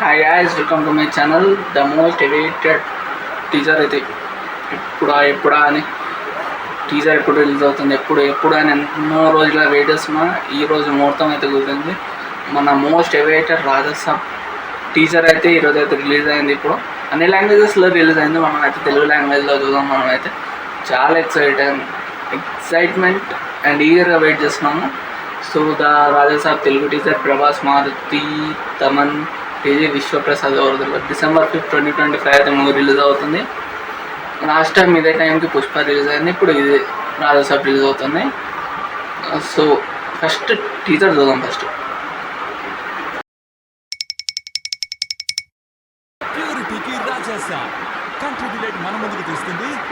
Hi guys, welcome to my channel. The most awaited teaser అయితే ఎప్పుడా అని teaser ఎప్పుడు రిలీజ్ అవుతుంది, ఎప్పుడు అని ఎన్నో రోజుల వెయిట్ చేస్తున్నా. ఈరోజు ముహూర్తం అయితే కుదిరింది. మన మోస్ట్ అవైటెడ్ రాజసాబ్ టీజర్ అయితే ఈరోజు అయితే రిలీజ్ అయింది. ఇప్పుడు అన్ని లాంగ్వేజెస్లో రిలీజ్ అయింది. మనం అయితే తెలుగు లాంగ్వేజ్లో చూద్దాం. మనం అయితే చాలా ఎక్సైట్మెంట్ అండ్ ఈగర్గా వెయిట్ చేస్తున్నాము. So the Raja Saab Telugu teaser Prabhas, Maruthi, Thaman, Vijay, Vishwaprasad ఎవరిలో December 5, 2025 అయితే మూవీ రిలీజ్ అవుతుంది. లాస్ట్ టైం ఇదే టైంకి పుష్ప రిలీజ్ అయింది. ఇప్పుడు ఇది రాజసాబ్ రిలీజ్ అవుతుంది. సో ఫస్ట్ టీజర్ చూద్దాం. ఫస్ట్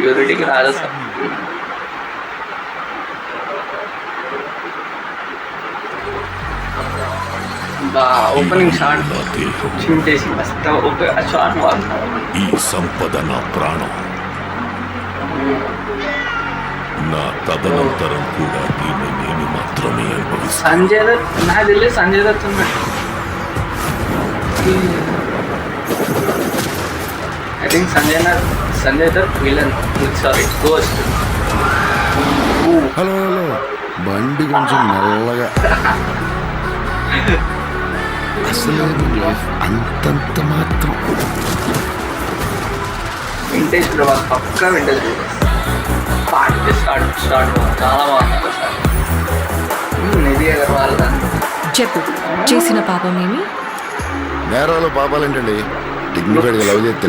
ప్యూరిటీకి రాజసాబ్ ఓపెనింగ్ షాట్ చింటేసి ఫస్ట్ ఆ షాట్ ఈ సంపద నా ప్రాణం, నా తదనంతరం కూడా దీన్ని నేను మాత్రమే అనుభవిస్తాను. సంజయ్ దత్ నాకు తెలియదు. సంజయ్ దత్ ఉన్నట్టు I think Sanjay Dutt villain, sorry ghost. Hello hello, బండి కొంచెం మెల్లగా. అసలు లైఫ్ అంతంత మాత్రం. వింటేజ్ ప్రభాస్, పక్కా వింటేజ్ ప్రభాస్. పాట స్టార్ట్ చాలా బాగుంది. నిధి అగర్వాల్ చెప్పు, చేసిన పాపమేమి? నేరాలు పాపాలేంటండి, డిగ్నిఫైడ్గా లవ్ చేస్తే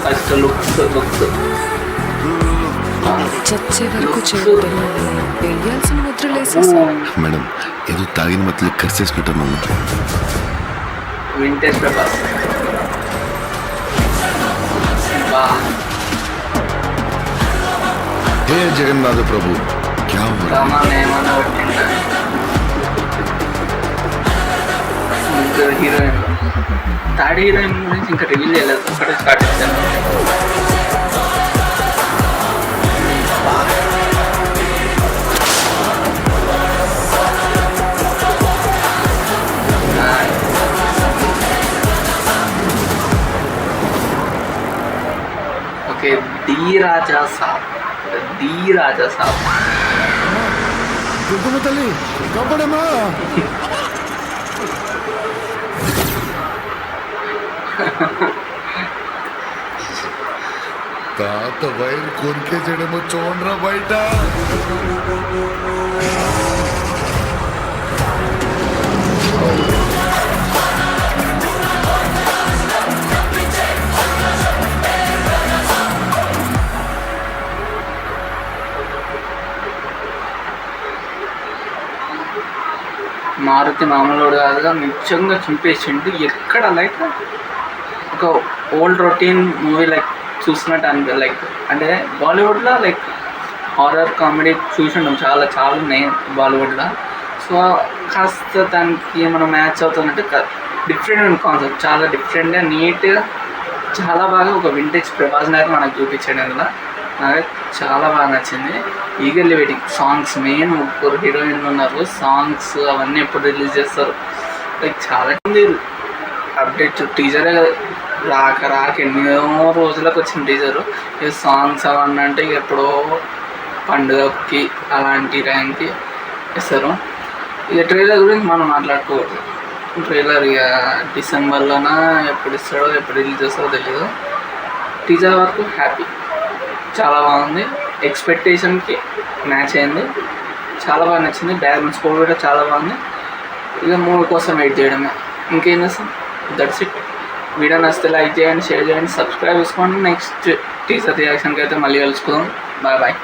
ఫస్ట్ లుక్స్ చచ్చే వరకు చేయొద్దని వేయాల్సిన ముద్రలేసేసా. మేడం, ఏదో తాగిన మధ్యలో కరిచేసుకుంటున్నాను. వింటేజ్ ప్రభాస్. హే జగన్నాథ ప్రభు, క్యా ఏమన్నా పెట్టిండ హీరోయిన్. థర్డ్ హీరోయిన్ గురించి ఇంకా రివీల్ చేయలేదు, ఒకటే స్టార్ట్ చేశాను. ఓకే, ది రాజా సాబ్. తల్లి కప్పడమా. తాత వైర్ కొరికేసేయడమో చూడరా బయట. మారుతి మామూలుడు కాదుగా, నిజంగా చింపేసిండు. ఎక్కడ లైక్ ఒక ఓల్డ్ రొటీన్ మూవీ లైక్ చూసినట్టు లైక్ అంటే బాలీవుడ్లో లైక్ హారర్ కామెడీ చూసింటాం చాలా ఉన్నాయి బాలీవుడ్లో. సో కాస్త దానికి మనం మ్యాచ్ అవుతున్నట్టు డిఫరెంట్ కాన్సెప్ట్, చాలా డిఫరెంట్గా నీట్గా చాలా బాగా ఒక వింటేజ్ ప్రభాస్ని అయితే మనకు చూపించాడు. అందులో నాకు చాలా బాగా నచ్చింది. Eagerly waiting. సాంగ్స్ మెయిన్, ముగ్గురు హీరోయిన్లు ఉన్నారు. సాంగ్స్ అవన్నీ ఎప్పుడు రిలీజ్ చేస్తారు లైక్ చాలా అప్డేట్. టీజరే రాక ఎన్నో రోజులకు వచ్చిన టీజరు. ఈ సాంగ్స్ అవన్నీ అంటే ఎప్పుడో పండుగకి అలాంటి టైంకి ఇస్తారు. ఇక ట్రైలర్ గురించి మనం మాట్లాడుకోవద్దు. ట్రైలర్ ఇక డిసెంబర్లోనా ఎప్పుడు ఇస్తాడో ఎప్పుడు రిలీజ్ చేస్తాడో తెలియదు. టీజర్ వరకు హ్యాపీ, చాలా బాగుంది. ఎక్స్పెక్టేషన్కి మ్యాచ్ అయింది. చాలా బాగా నచ్చింది. బ్యాక్గ్రౌండ్ స్కోర్ కూడా చాలా బాగుంది. ఇక మూవీ కోసం వెయిట్ చేయడమే, ఇంకేం చేస్తాం. That's it. వీడియో నచ్చితే లైక్ చేయండి, షేర్ చేయండి, సబ్స్క్రైబ్ చేసుకోండి. నెక్స్ట్ టీజర్ రియాక్షన్కి అయితే మళ్ళీ కలుసుకుందాం. Bye bye.